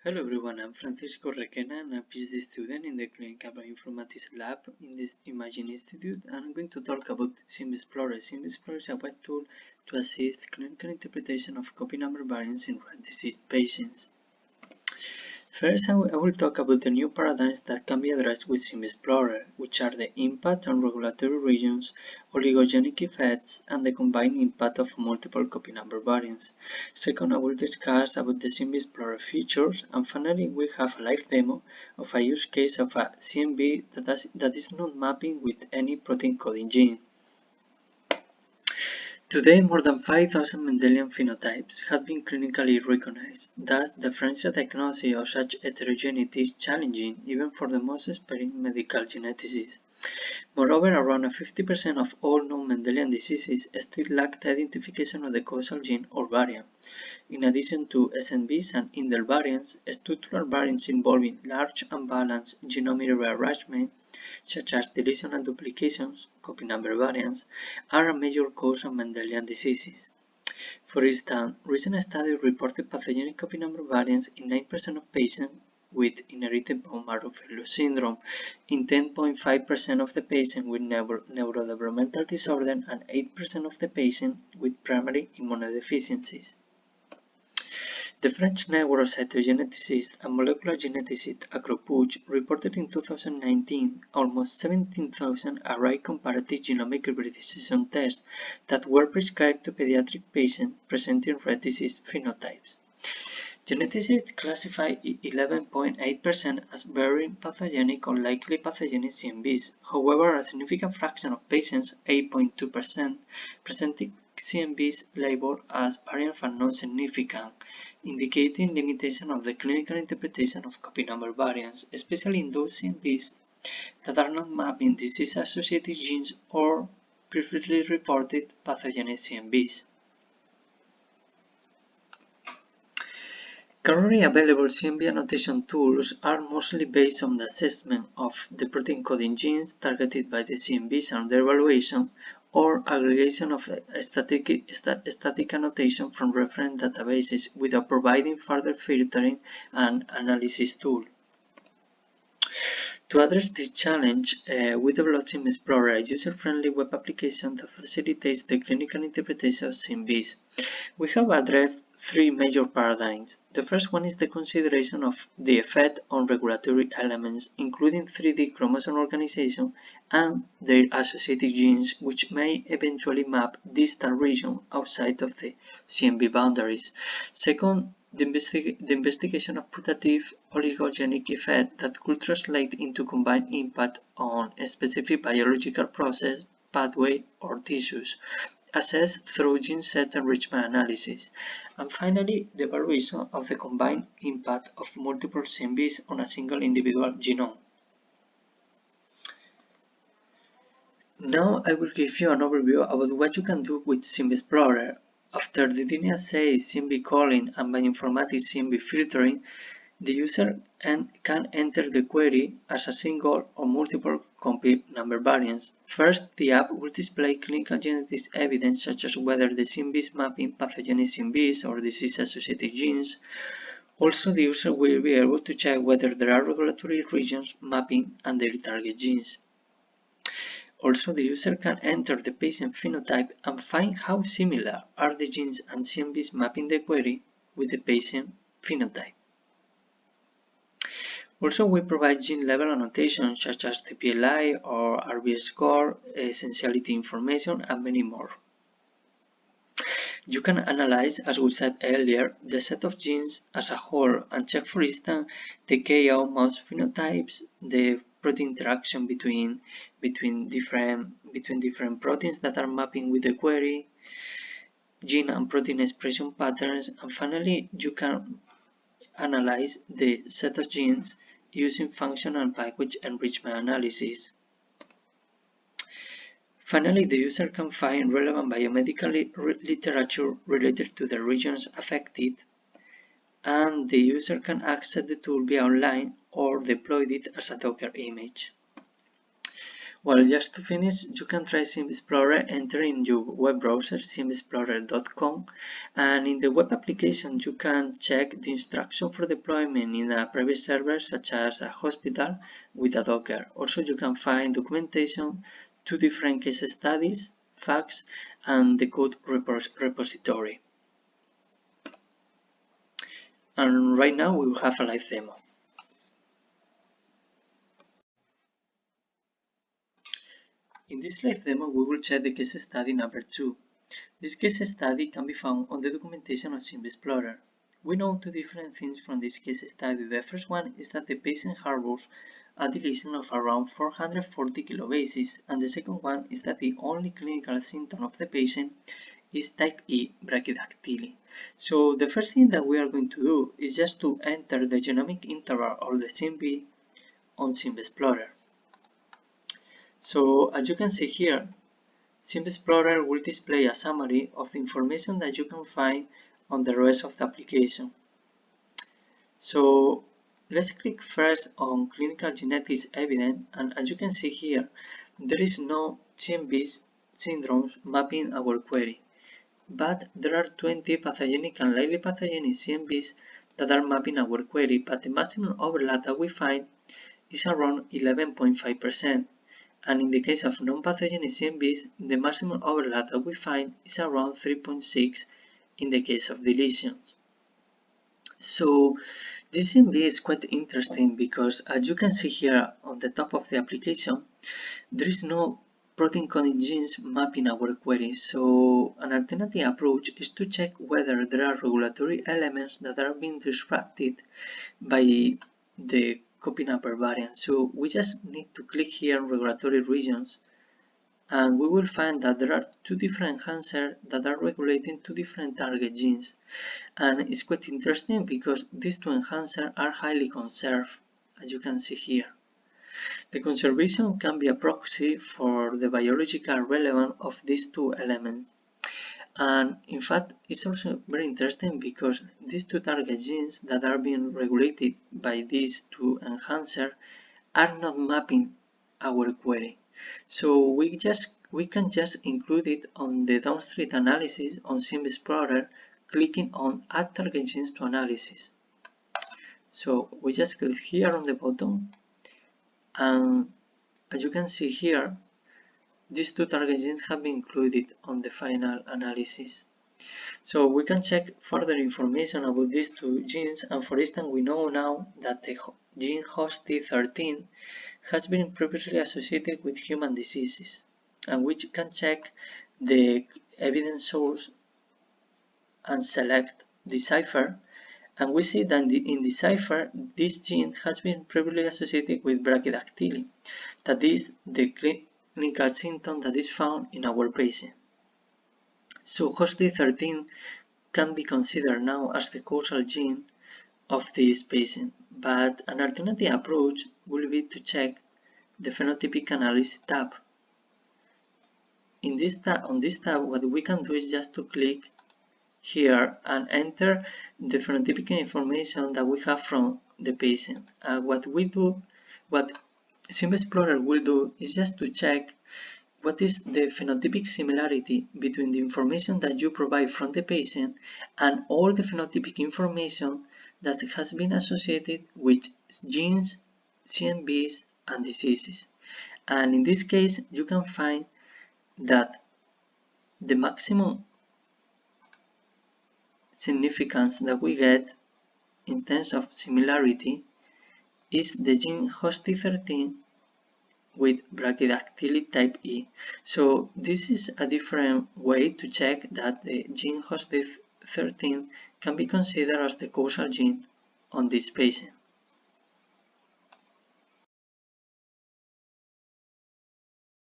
Hello everyone, I'm Francisco Requena and I'm a PhD student in the Clinical Bioinformatics Lab in this Imaging Institute, and I'm going to talk about CNVxplorer. CNVxplorer is a web tool to assist clinical interpretation of copy number variants in rare disease patients. First, I will talk about the new paradigms that can be addressed with CNVxplorer, which are the impact on regulatory regions, oligogenic effects, and the combined impact of multiple copy number variants. Second, I will discuss about the CNVxplorer features, and finally, we have a live demo of a use case of a CNV that is not mapping with any protein coding gene. Today, more than 5,000 Mendelian phenotypes have been clinically recognized. Thus, the differential diagnosis of such heterogeneity is challenging even for the most experienced medical geneticists. Moreover, around 50% of all known Mendelian diseases still lack the identification of the causal gene or variant. In addition to SNVs and indel variants, structural variants involving large unbalanced genomic rearrangement, such as deletion and duplications, copy number variants, are a major cause of Mendelian diseases. For instance, recent studies reported pathogenic copy number variants in 9% of patients with inherited bone marrow failure syndrome, in 10.5% of the patients with neurodevelopmental disorder, and 8% of the patients with primary immunodeficiencies. The French network of cytogeneticists and molecular geneticists AcroPuch reported in 2019 almost 17,000 array comparative genomic hybridization tests that were prescribed to pediatric patients presenting rare disease phenotypes. Geneticists classify 11.8% as bearing pathogenic or likely pathogenic CNVs. However, a significant fraction of patients, 8.2%, presented CNVs labeled as variant but not significant, indicating limitation of the clinical interpretation of copy number variants, especially in those CNVs that are not mapping disease-associated genes or previously reported pathogenic CNVs. Currently available CNV annotation tools are mostly based on the assessment of the protein coding genes targeted by the CNVs and their evaluation, or aggregation of static annotation from reference databases without providing further filtering and analysis tool. To address this challenge, we developed CNVxplorer, a user-friendly web application that facilitates the clinical interpretation of CNVs. We have addressed three major paradigms. The first one is the consideration of the effect on regulatory elements, including 3D chromosome organization and their associated genes, which may eventually map distal region outside of the CNV boundaries. Second, the investigation of putative oligogenic effect that could translate into combined impact on a specific biological process, pathway, or tissues, assessed through gene set enrichment analysis. And finally, the evaluation of the combined impact of multiple CNVs on a single individual genome. Now I will give you an overview about what you can do with CNVxplorer. After the DNA assay, CNV calling, and bioinformatics CNV filtering, the user can enter the query as a single or multiple copy number variants. First, the app will display clinical genetics evidence such as whether the CNV is mapping pathogenic CNVs or disease-associated genes. Also, the user will be able to check whether there are regulatory regions mapping and their target genes. Also, the user can enter the patient phenotype and find how similar are the genes and CNVs mapping the query with the patient phenotype. Also, we provide gene-level annotation such as the PLI or RB score, essentiality information, and many more. You can analyze, as we said earlier, the set of genes as a whole and check, for instance, the KO mouse phenotypes, the protein interaction between different proteins that are mapping with the query, gene and protein expression patterns, and finally, you can analyze the set of genes using functional and package enrichment analysis. Finally, the user can find relevant biomedical literature related to the regions affected, and the user can access the tool via online or deploy it as a Docker image. Well, just to finish, you can try CNVxplorer, enter in your web browser CNVxplorer.com, and in the web application you can check the instruction for deployment in a private server such as a hospital with a Docker. Also, you can find documentation, 2 different case studies, facts, and the code repository. And right now we will have a live demo. In this live demo, we will check the case study number 2. This case study can be found on the documentation of CNVxplorer. We know 2 different things from this case study. The first one is that the patient harbors a deletion of around 440 kilobases, and the second one is that the only clinical symptom of the patient is type E brachydactyly. So the first thing that we are going to do is just to enter the genomic interval or the CNV on CNVxplorer. So as you can see here, CNVxplorer will display a summary of the information that you can find on the rest of the application. So let's click first on clinical genetics evidence, and as you can see here, there is no CNVs syndromes mapping our query, but there are 20 pathogenic and lightly pathogenic CNVs that are mapping our query, but the maximum overlap that we find is around 11.5%. And in the case of non-pathogenic CNVs, the maximum overlap that we find is around 3.6 in the case of deletions. So this CNV is quite interesting because, as you can see here on the top of the application, there is no protein coding genes mapping our query. So an alternative approach is to check whether there are regulatory elements that are being disrupted by the copy number variant. So we just need to click here on regulatory regions, and we will find that there are 2 different enhancers that are regulating 2 different target genes. And it's quite interesting because these 2 enhancers are highly conserved, as you can see here. The conservation can be a proxy for the biological relevance of these 2 elements. And in fact, it's also very interesting because these 2 target genes that are being regulated by these 2 enhancers are not mapping our query. So we can just include it on the downstream analysis on CNVxplorer, clicking on Add Target Genes to Analysis. So we just click here on the bottom, and as you can see here, these 2 target genes have been included on the final analysis. So we can check further information about these 2 genes, and for instance, we know now that the gene HOST13 has been previously associated with human diseases, and we can check the evidence source and select Decipher, and we see that in Decipher, this gene has been previously associated with brachydactyly, that is the clinical symptom that is found in our patient. So HOST13 can be considered now as the causal gene of this patient, but an alternative approach will be to check the phenotypic analysis tab. On this tab, what we can do is just to click here and enter the phenotypic information that we have from the patient. What CNVxplorer will do is just to check what is the phenotypic similarity between the information that you provide from the patient and all the phenotypic information that has been associated with genes, CNVs, and diseases. And in this case, you can find that the maximum significance that we get in terms of similarity is the gene HOST13 with brachydactyly type E. So this is a different way to check that the gene HOST13 can be considered as the causal gene on this patient.